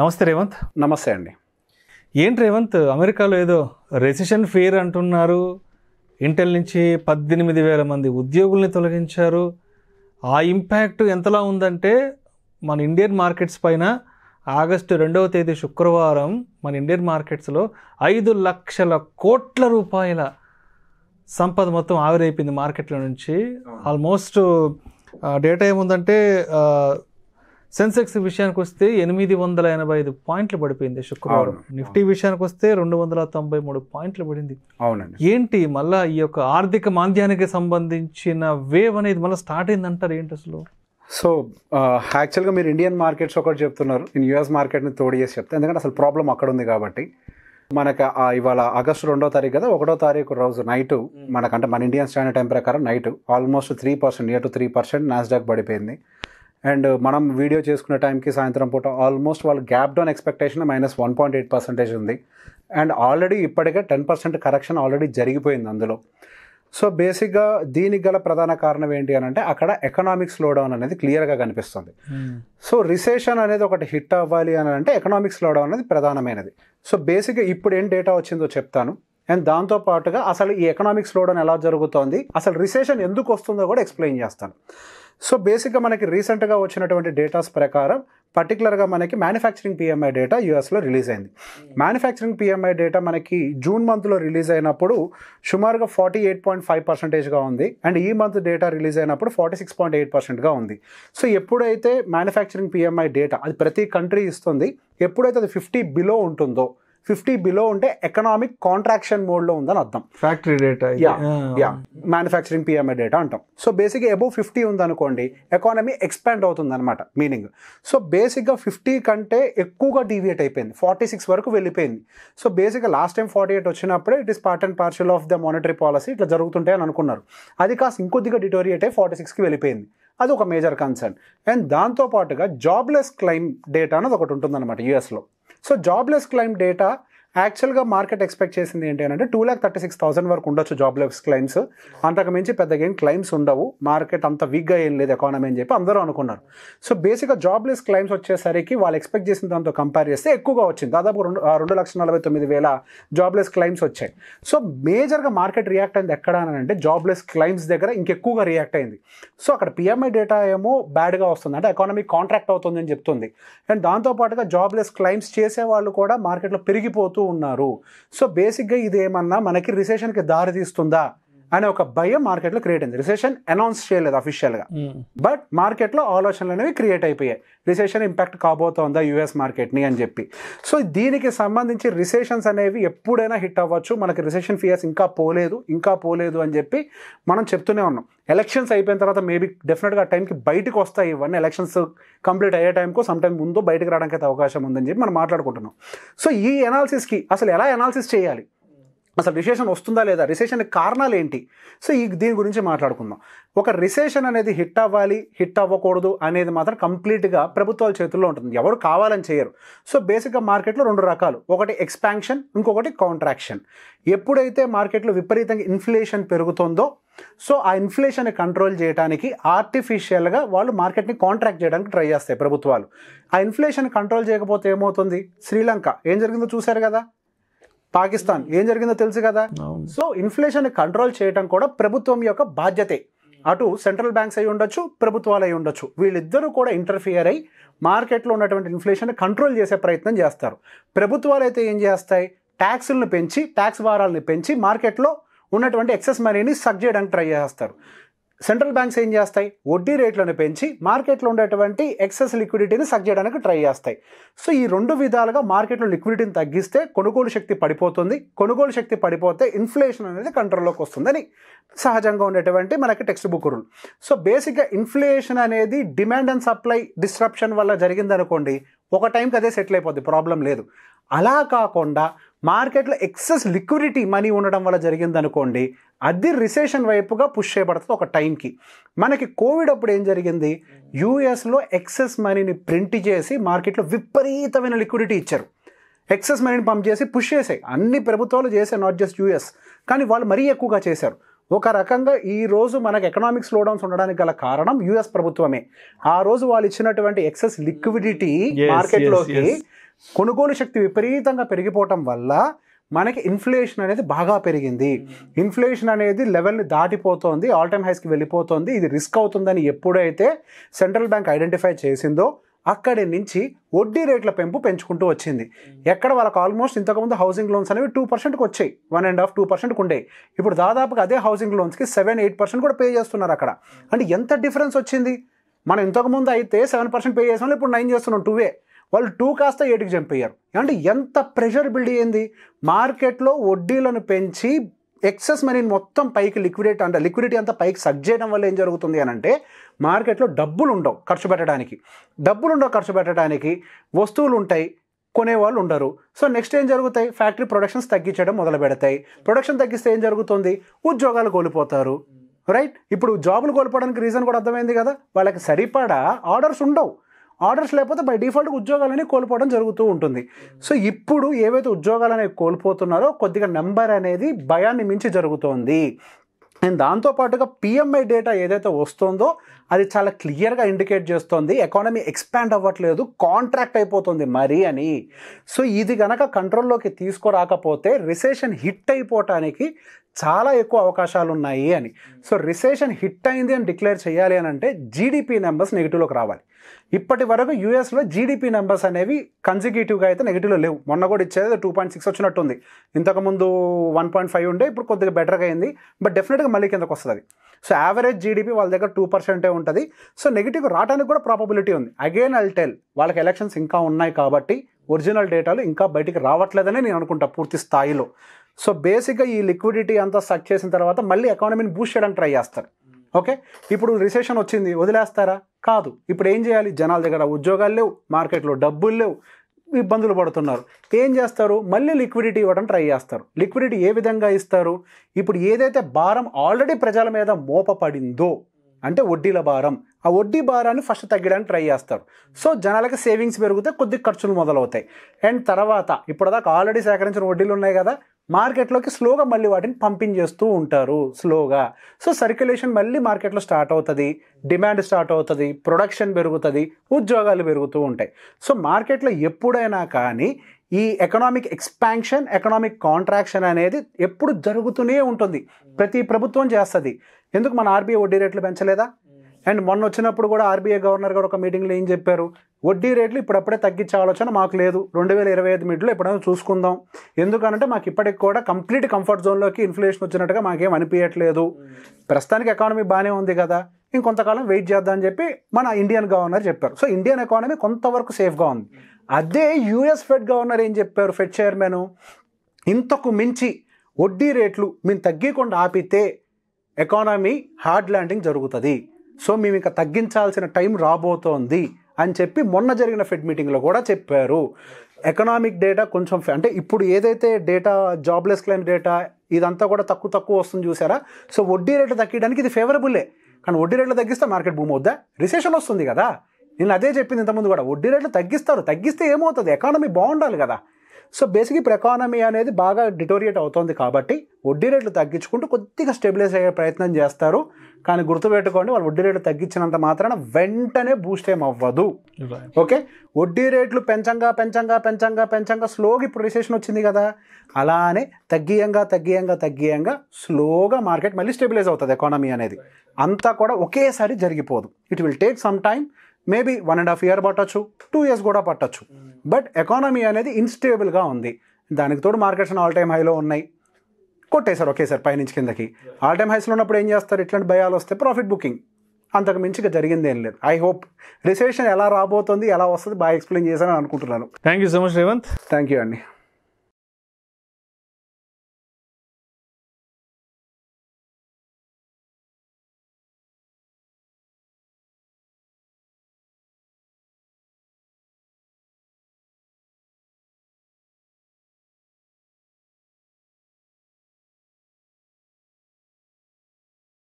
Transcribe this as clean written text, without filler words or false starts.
నమస్తే రేవంత్. నమస్తే అండి. ఏంటి రేవంత్, అమెరికాలో ఏదో రెసిషన్ ఫియర్ అంటున్నారు. ఇంటెల్ నుంచి 18,000 మంది ఉద్యోగుల్ని తొలగించారు. ఆ ఇంపాక్ట్ ఎంతలా ఉందంటే మన ఇండియన్ మార్కెట్స్ పైన ఆగస్టు 2వ తేదీ శుక్రవారం మన ఇండియన్ మార్కెట్స్లో 5 లక్షల కోట్ల రూపాయల సంపద మొత్తం ఆవిరైపోయింది మార్కెట్ల నుంచి. ఆల్మోస్ట్ డేటా ఏముందంటే సెన్సెక్స్ విషయానికి వస్తే 885 పాయింట్లు పడిపోయింది శుక్రవారం. నిఫ్టీ విషయానికి వస్తే 293 పాయింట్లు పడింది. అవునండి. ఏంటి మళ్ళీ ఈ యొక్క ఆర్థిక మాంద్యానికి సంబంధించిన వేవ్ అనేది మళ్ళీ స్టార్ట్ అయిందంటారు, ఏంటి అసలు? సో యాక్చువల్గా మీరు ఇండియన్ మార్కెట్స్ ఒకటి చెప్తున్నారు, నేను యూఎస్ మార్కెట్ని తోడు చేసి చెప్తాను. ఎందుకంటే అసలు ప్రాబ్లం అక్కడ ఉంది కాబట్టి. మనకు ఇవాళ ఆగస్టు 2వ తారీఖు కదా, 1వ తారీఖు రోజు నైటు మనకంటే మన ఇండియన్ స్టాండర్డ్ టైం ప్రకారం night almost 3%, near to 3% Nasdaq పడిపోయింది. అండ్ మనం వీడియో చేసుకునే టైంకి సాయంత్రం పూట ఆల్మోస్ట్ వాళ్ళు గ్యాప్ డౌన్ ఎక్స్పెక్టేషన్ -1.8% ఉంది. అండ్ ఆల్రెడీ ఇప్పటికే 10% కరెక్షన్ ఆల్రెడీ జరిగిపోయింది అందులో. సో బేసిక్గా దీనికి గల ప్రధాన కారణం ఏంటి అని అంటే అక్కడ ఎకనామిక్ స్లోడౌన్ అనేది క్లియర్గా కనిపిస్తుంది. సో రిసెషన్ అనేది ఒకటి హిట్ అవ్వాలి అని అంటే ఎకనామిక్ స్లోడౌన్ అనేది ప్రధానమైనది. సో బేసిక్గా ఇప్పుడు ఏం డేటా వచ్చిందో చెప్తాను. అండ్ దాంతోపాటుగా అసలు ఈ ఎకనామిక్ స్లోడౌన్ ఎలా జరుగుతోంది, అసలు రిసెషన్ ఎందుకు వస్తుందో కూడా ఎక్స్ప్లెయిన్ చేస్తాను. సో బేసిక్గా మనకి రీసెంట్గా వచ్చినటువంటి డేటాస్ ప్రకారం పర్టికులర్గా మనకి మ్యానుఫ్యాక్చరింగ్ పిఎంఐ డేటా యూఎస్లో రిలీజ్ అయింది. మ్యానుఫ్యాక్చరింగ్ డేటా మనకి జూన్ మంత్లో రిలీజ్ అయినప్పుడు సుమారుగా 48.5%గా ఉంది. అండ్ ఈ మంత్ డేటా రిలీజ్ అయినప్పుడు 46.8%గా ఉంది. సో ఎప్పుడైతే మ్యానుఫ్యాక్చరింగ్ పిఎంఐ డేటా అది ప్రతి కంట్రీ ఇస్తుంది, ఎప్పుడైతే అది 50 బిలో ఉంటుందో, 50 బిలో ఉంటే ఎకనామిక్ కాంట్రాక్షన్ మోడ్లో ఉందని అర్థం. Factory data, manufacturing PMI data అంటాం. సో బేసిక్గా అబోవ్ 50 ఉందనుకోండి, ఎకానమీ ఎక్స్పాండ్ అవుతుంది అనమాట మీనింగ్. సో బేసిక్గా 50 కంటే ఎక్కువగా డీవియేట్ అయిపోయింది, 46 వరకు వెళ్ళిపోయింది. సో బేసిక్గా లాస్ట్ టైం 48 వచ్చినప్పుడే it is part and partial of the monetary policy, ఇట్లా జరుగుతుంటాయి అని అనుకున్నారు. అది కాస్త ఇంకొద్దిగా డిటోరియేట్ అయ్యి 46కి వెళ్ళిపోయింది. అది ఒక మేజర్ కన్సర్న్. అండ్ దాంతోపాటుగా జాబ్లెస్ క్లైమ్ డేటా అనేది ఒకటి ఉంటుందన్నమాట యూఎస్లో. సో జాబ్లెస్ క్లైమ్ డేటా యాక్చువల్గా మార్కెట్ ఎక్స్పెక్ట్ చేసింది ఏంటి అంటే 2,36,000 వరకు ఉండొచ్చు జాబ్లెస్ క్లైమ్స్. అంతకు మించి పెద్దగా ఏం క్లైమ్స్ ఉండవు, మార్కెట్ అంత వీక్గా ఏం లేదు ఎకానమీ అని చెప్పి అందరూ అనుకున్నారు. సో బేసిక్గా జాబ్లెస్ క్లైమ్స్ వచ్చేసరికి వాళ్ళు ఎక్స్పెక్ట్ చేసిన దాంతో కంపేర్ చేస్తే ఎక్కువగా వచ్చింది. దాదాపు 2,49,000 జాబ్లెస్ క్లైమ్స్ వచ్చాయి. సో మేజర్గా మార్కెట్ రియాక్ట్ అయింది ఎక్కడ అని అంటే జాబ్లెస్ క్లైమ్స్ దగ్గర ఇంకెక్కువగా రియాక్ట్ అయింది. సో అక్కడ పిఎంఐ డేటా ఏమో బ్యాడ్గా వస్తుంది, అంటే ఎకానమీ కాంట్రాక్ట్ అవుతుంది అని చెప్తుంది. అండ్ దాంతోపాటుగా జాబ్లెస్ క్లైమ్స్ చేసే వాళ్ళు కూడా మార్కెట్లో పెరిగిపోతూ ఉన్నారు. సో బేసిక్గా ఇది ఏమన్నా మనకి రిసెషన్కి దారి తీస్తుందా అనే ఒక భయం మార్కెట్లో క్రియేట్ అయింది. రిసెషన్ అనౌన్స్ చేయలేదు అఫీషియల్గా, బట్ మార్కెట్లో ఆలోచనలు అనేవి క్రియేట్ అయిపోయాయి, రిసెషన్ ఇంపాక్ట్ కాబోతోందా యూఎస్ మార్కెట్ని అని చెప్పి. సో దీనికి సంబంధించి రిసెషన్స్ అనేవి ఎప్పుడైనా హిట్ అవ్వచ్చు. మనకి రిసెషన్ ఫియర్స్ ఇంకా పోలేదు అని చెప్పి మనం చెప్తూనే ఉన్నాం. ఎలక్షన్స్ అయిపోయిన తర్వాత మేబీ డెఫినెట్గా టైంకి బయటకు వస్తాయి ఇవన్నీ. ఎలక్షన్స్ కంప్లీట్ అయ్యే టైంకు సమ్ టైం ముందు బయటకు రావడానికి అయితే అవకాశం ఉందని చెప్పి మనం మాట్లాడుకుంటున్నాం. సో ఈ అనాలిసిస్కి అసలు ఎలా అనాలిసిస్ చేయాలి, అసలు రిసెషన్ వస్తుందా లేదా, రిసెషన్ కారణాలు ఏంటి, సో దీని గురించి మాట్లాడుకుందాం. ఒక రిసెషన్ అనేది హిట్ అవ్వాలి హిట్ అవ్వకూడదు అనేది మాత్రం కంప్లీట్గా ప్రభుత్వాల చేతుల్లో ఉంటుంది, ఎవరు కావాలని చేయరు. సో బేసిక్గా మార్కెట్లో 2 రకాలు, ఒకటి ఎక్స్పాన్షన్, ఇంకొకటి కాంట్రాక్షన్. ఎప్పుడైతే మార్కెట్లో విపరీతంగా ఇన్ఫ్లేషన్ పెరుగుతుందో, సో ఆ ఇన్ఫ్లేషన్ కంట్రోల్ చేయడానికి ఆర్టిఫిషియల్గా వాళ్ళు మార్కెట్ని కాంట్రాక్ట్ చేయడానికి ట్రై చేస్తాయి ప్రభుత్వాలు. ఆ ఇన్ఫ్లేషన్ కంట్రోల్ చేయకపోతే ఏమవుతుంది, శ్రీలంక ఏం జరిగిందో చూశారు కదా, పాకిస్తాన్ ఏం జరిగిందో తెలుసు కదా. సో ఇన్ఫ్లేషన్ కంట్రోల్ చేయడం కూడా ప్రభుత్వం యొక్క బాధ్యతే. అటు సెంట్రల్ బ్యాంక్స్ అయి ఉండొచ్చు, ప్రభుత్వాలు అయి ఉండొచ్చు, వీళ్ళిద్దరూ కూడా ఇంటర్ఫియర్ అయి మార్కెట్లో ఉన్నటువంటి ఇన్ఫ్లేషన్ కంట్రోల్ చేసే ప్రయత్నం చేస్తారు. ప్రభుత్వాలు అయితే ఏం చేస్తాయి, ట్యాక్సులను పెంచి, ట్యాక్స్ భారాలను పెంచి మార్కెట్లో ఉన్నటువంటి ఎక్సెస్ మనీని సక్ చేయడానికి ట్రై చేస్తారు. సెంట్రల్ బ్యాంక్స్ ఏం చేస్తాయి, వడ్డీ రేట్లను పెంచి మార్కెట్లో ఉండేటువంటి ఎక్సెస్ లిక్విడిటీని సక్ చేయడానికి ట్రై చేస్తాయి. సో ఈ 2 విధాలుగా మార్కెట్లో లిక్విడిటీని తగ్గిస్తే కొనుగోలు శక్తి పడిపోతుంది, కొనుగోలు శక్తి పడిపోతే ఇన్ఫ్లేషన్ అనేది కంట్రోల్లోకి వస్తుందని సహజంగా ఉండేటువంటి మనకి టెక్స్ట్ బుక్ రూల్. సో బేసిక్గా ఇన్ఫ్లేషన్ అనేది డిమాండ్ అండ్ సప్లై డిస్ట్రప్షన్ వల్ల జరిగిందనుకోండి, ఒక టైంకి అదే సెటిల్ అయిపోద్ది, ప్రాబ్లం లేదు. అలా కాకుండా మార్కెట్లో ఎక్సెస్ లిక్విడిటీ మనీ ఉండడం వల్ల జరిగిందనుకోండి, అది రిసెషన్ వైపుగా పుష్ చేయబడుతుంది ఒక టైంకి. మనకి కోవిడ్ అప్పుడు ఏం జరిగింది, యూఎస్లో ఎక్సెస్ మనీని ప్రింట్ చేసి మార్కెట్లో విపరీతమైన లిక్విడిటీ ఇచ్చారు. ఎక్సెస్ మనీని పంప్ చేసి పుష్ చేసాయి, అన్ని ప్రభుత్వాలు చేశాయి, నాట్ జస్ట్ యూఎస్, కానీ వాళ్ళు మరీ ఎక్కువగా చేశారు. ఒక రకంగా ఈ రోజు మనకు ఎకనామిక్ స్లోడౌన్స్ ఉండడానికి గల కారణం యుఎస్ ప్రభుత్వమే. ఆ రోజు వాళ్ళు ఇచ్చినటువంటి ఎక్సెస్ లిక్విడిటీ మార్కెట్లోకి కొనుగోలు శక్తి విపరీతంగా పెరిగిపోవటం వల్ల మనకి ఇన్ఫ్లేషన్ అనేది బాగా పెరిగింది. ఇన్ఫ్లేషన్ అనేది లెవెల్ని దాటిపోతుంది, ఆల్ టైమ్ హైస్కి వెళ్ళిపోతుంది. ఇది రిస్క్ అవుతుందని ఎప్పుడైతే సెంట్రల్ బ్యాంక్ ఐడెంటిఫై చేసిందో అక్కడి నుంచి వడ్డీ రేట్ల పెంపు పెంచుకుంటూ వచ్చింది. ఎక్కడ వాళ్ళకి ఆల్మోస్ట్ ఇంతకుముందు హౌసింగ్ లోన్స్ అనేవి 2%కి వచ్చాయి, 1.5-2% ఉండేవి. ఇప్పుడు దాదాపుగా అదే హౌసింగ్ లోన్స్కి 7-8% కూడా పే చేస్తున్నారు అక్కడ. అంటే ఎంత డిఫరెన్స్ వచ్చింది. మనం ఇంతకుముందు అయితే 7% పే చేసిన ఇప్పుడు 9 చేస్తున్నాం, 2 వాళ్ళు 2 కాస్త 8కి జంప్ అయ్యారు. అంటే ఎంత ప్రెషర్ బిల్డ్ అయ్యింది. మార్కెట్లో వడ్డీలను పెంచి ఎక్సెస్ మనీని మొత్తం పైకి లిక్విడిటీ అంతా పైకి సగ్ చేయడం వల్ల ఏం జరుగుతుంది అని అంటే మార్కెట్లో డబ్బులు ఉండవు ఖర్చు పెట్టడానికి, వస్తువులు ఉంటాయి, కొనేవాళ్ళు ఉండరు. సో నెక్స్ట్ ఏం జరుగుతాయి, ఫ్యాక్టరీ ప్రొడక్షన్స్ తగ్గించడం మొదలు పెడతాయి. ప్రొడక్షన్ తగ్గిస్తే ఏం జరుగుతుంది, ఉద్యోగాలు కోల్పోతారు. రైట్, ఇప్పుడు జాబులు కోల్పోవడానికి రీజన్ కూడా అర్థమైంది కదా, వాళ్ళకి సరిపడా ఆర్డర్స్ ఉండవు. ఆర్డర్స్ లేకపోతే బై డిఫాల్ట్ ఉద్యోగాలని కోల్పోవడం జరుగుతూ ఉంటుంది. సో ఇప్పుడు ఏవైతే ఉద్యోగాలు అనేవి కోల్పోతున్నారో కొద్దిగా నెంబర్ అనేది భయాన్ని మించి జరుగుతోంది. అండ్ దాంతోపాటుగా పిఎంఐ డేటా ఏదైతే వస్తుందో అది చాలా క్లియర్గా ఇండికేట్ చేస్తుంది ఎకానమీ ఎక్స్పాండ్ అవ్వట్లేదు, కాంట్రాక్ట్ అయిపోతుంది మరీ అని. సో ఇది కనుక కంట్రోల్లోకి తీసుకురాకపోతే రిసెషన్ హిట్ అయిపోవటానికి చాలా ఎక్కువ అవకాశాలు ఉన్నాయి అని. సో రిసెషన్ హిట్ అయింది అని డిక్లేర్ చేయాలి అని అంటే జీడిపి నెంబర్స్ నెగిటివ్లోకి రావాలి. ఇప్పటి వరకు యూఎస్లో జీడిపి నెంబర్స్ అనేవి కన్సిక్యూటివ్గా అయితే నెగిటివ్లో లేవు. మొన్న కూడా ఇచ్చేది 2.6 వచ్చినట్టుంది. ఇంతకుముందు 1.5 ఉండే, ఇప్పుడు కొద్దిగా బెటర్గా అయింది. బట్ డెఫినెట్గా మళ్ళీ కిందకు వస్తుంది. సో యావరేజ్ జీడిపి వాళ్ళ దగ్గర 2% ఉంటుంది. సో నెగిటివ్ రావడానికి కూడా ప్రాబబిలిటీ ఉంది. అగైన్ ఐల్ టెల్, వాళ్ళకి ఎలక్షన్స్ ఇంకా ఉన్నాయి కాబట్టి ఒరిజినల్ డేటాలు ఇంకా బయటికి రావట్లేదని నేను అనుకుంటా పూర్తి స్థాయిలో. సో బేసిక్గా ఈ లిక్విడిటీ అంతా సక్ చేసిన తర్వాత మళ్ళీ ఎకానమీని బూస్ట్ చేయడానికి ట్రై చేస్తారు. ఓకే, ఇప్పుడు రిసెషన్ వచ్చింది, వదిలేస్తారా? కాదు. ఇప్పుడు ఏం చేయాలి, జనాల దగ్గర ఉద్యోగాలు లేవు, మార్కెట్లో డబ్బులు లేవు, ఇబ్బందులు పడుతున్నారు. ఏం చేస్తారు, మళ్ళీ లిక్విడిటీ ఇవ్వడం ట్రై చేస్తారు. లిక్విడిటీ ఏ విధంగా ఇస్తారు, ఇప్పుడు ఏదైతే భారం ఆల్రెడీ ప్రజల మీద మోపబడిందో అంటే వడ్డీల భారం, ఆ వడ్డీ భారాన్ని ఫస్ట్ తగ్గడానికి ట్రై చేస్తారు. సో జనాలకి సేవింగ్స్ పెరిగితే కొద్ది ఖర్చులు మొదలవుతాయి. అండ్ తర్వాత ఇప్పటిదాకా ఆల్రెడీ సేకరించిన వడ్డీలు ఉన్నాయి కదా, మార్కెట్లోకి స్లోగా మళ్ళీ వాటిని పంపింగ్ చేస్తూ ఉంటారు స్లోగా. సో సర్క్యులేషన్ మళ్ళీ మార్కెట్లో స్టార్ట్ అవుతుంది, డిమాండ్ స్టార్ట్ అవుతుంది, ప్రొడక్షన్ పెరుగుతుంది, ఉద్యోగాలు పెరుగుతూ ఉంటాయి. సో మార్కెట్లో ఎప్పుడైనా కానీ ఈ ఎకనామిక్ ఎక్స్పాన్షన్, ఎకనామిక్ కాంట్రాక్షన్ అనేది ఎప్పుడు జరుగుతూనే ఉంటుంది. ప్రతి ప్రభుత్వం చేస్తుంది. ఎందుకు మన ఆర్బీఐ వడ్డీ రేట్లు పెంచలేదా? అండ్ మొన్న వచ్చినప్పుడు కూడా ఆర్బీఐ గవర్నర్ గారు ఒక మీటింగ్లో ఏం చెప్పారు, వడ్డీ రేట్లు ఇప్పుడప్పుడే తగ్గించే ఆలోచన మాకు లేదు, 2025 మిడ్లో ఎప్పుడైనా చూసుకుందాం. ఎందుకనంటే మాకు ఇప్పటికి కూడా కంప్లీట్ కంఫర్ట్ జోన్లోకి ఇన్ఫ్లేషన్ వచ్చినట్టుగా మాకేం అనిపించట్లేదు, ప్రస్తుతానికి ఎకానమీ బాగానే ఉంది కదా, ఇంకొంతకాలం వెయిట్ చేద్దాం అని చెప్పి మన ఇండియన్ గవర్నర్ చెప్పారు. సో ఇండియన్ ఎకానమీ కొంతవరకు సేఫ్గా ఉంది. అదే యూఎస్ ఫెడ్ గవర్నర్ ఏం చెప్పారు, ఫెడ్ చైర్మన్, ఇంతకు మించి వడ్డీ రేట్లు మేము తగ్గకుండా ఆపితే ఎకానమీ హార్డ్ ల్యాండింగ్ జరుగుతుంది, సో మేము ఇంకా తగ్గించాల్సిన టైం రాబోతోంది అని చెప్పి మొన్న జరిగిన ఫెడ్ మీటింగ్లో కూడా చెప్పారు. ఎకనామిక్ డేటా కొంచెం అంటే ఇప్పుడు ఏదైతే డేటా జాబ్లెస్ క్లెయిమ్ డేటా ఇదంతా కూడా తక్కువ వస్తుంది చూసారా. సో వడ్డీ రేట్లు తగ్గడానికి ఇది ఫేవరబుల్లే, కానీ వడ్డీ రేట్లు తగ్గిస్తే మార్కెట్ భూమి అవుద్దా, రిసెషన్ వస్తుంది కదా. నేను అదే చెప్పింది ఇంతకుముందు కూడా, వడ్డీ రేట్లు తగ్గిస్తే ఏమవుతుంది, ఎకానమీ బాగుండాలి కదా. సో బేసిక్ ఇప్పుడు ఎకానమీ అనేది బాగా డిటోరియేట్ అవుతుంది కాబట్టి వడ్డీ రేట్లు తగ్గించుకుంటూ కొద్దిగా స్టెబిలైజ్ అయ్యే ప్రయత్నం చేస్తారు. కానీ గుర్తుపెట్టుకోండి, వాళ్ళు వడ్డీ రేట్లు తగ్గించినంత మాత్రాన వెంటనే బూస్ట్ ఏం అవ్వదు. ఓకే, వడ్డీ రేట్లు పెంచంగా స్లోగా ఇప్పుడు రిసెషన్ వచ్చింది కదా, అలానే తగ్గియంగా స్లోగా మార్కెట్ మళ్ళీ స్టెబిలైజ్ అవుతుంది. ఎకానమీ అనేది అంతా కూడా ఒకేసారి జరిగిపోదు. It will take some time, maybe 1.5 year పట్టచ్చు, 2 years కూడా పట్టచ్చు. బట్ ఎకానమీ అనేది ఇన్స్టేబుల్గా ఉంది. దానికి తోడు మార్కెట్స్ ఆల్ టైమ్ హైలో ఉన్నాయి, కొట్టేశారు ఒకేసారి పైనుంచి కిందకి. ఆల్ టైమ్ హైస్లో ఉన్నప్పుడు ఏం చేస్తారు, ఇట్లాంటి భయాలు వస్తే ప్రాఫిట్ బుకింగ్, అంతకు మించిగా జరిగింది ఏం లేదు. ఐ హోప్ రిసెషన్ ఎలా రాబోతుంది, ఎలా వస్తుంది బాగా ఎక్స్ప్లెయిన్ చేశానని అనుకుంటున్నాను. Thank you so much Revanth. Thank you అండి.